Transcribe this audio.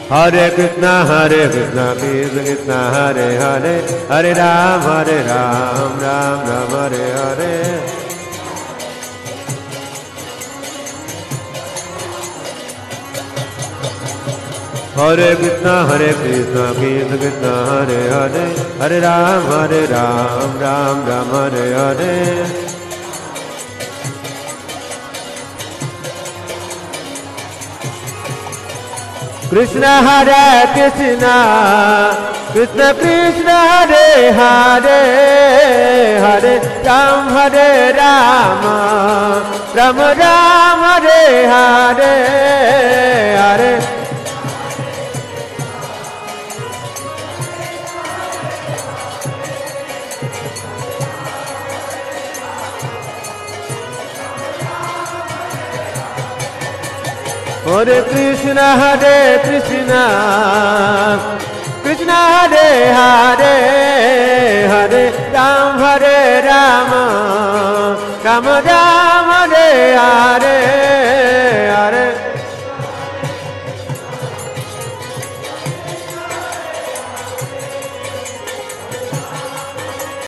Hare Krishna, Krishna Krishna, Hare Hare, Hare Ram, Ram Ram, Hare Hare. Hare Krishna, Krishna Krishna, Hare Hare, Hare Ram, Ram Ram, Hare Hare. Krishna Hare Krishna, Krishna Krishna Hare Hare, Hare Ram, Ram Ram, Hare Hare, Hare. Hare Krishna, Krishna Hare Hare, Hare Ram, Ram Ram, Hare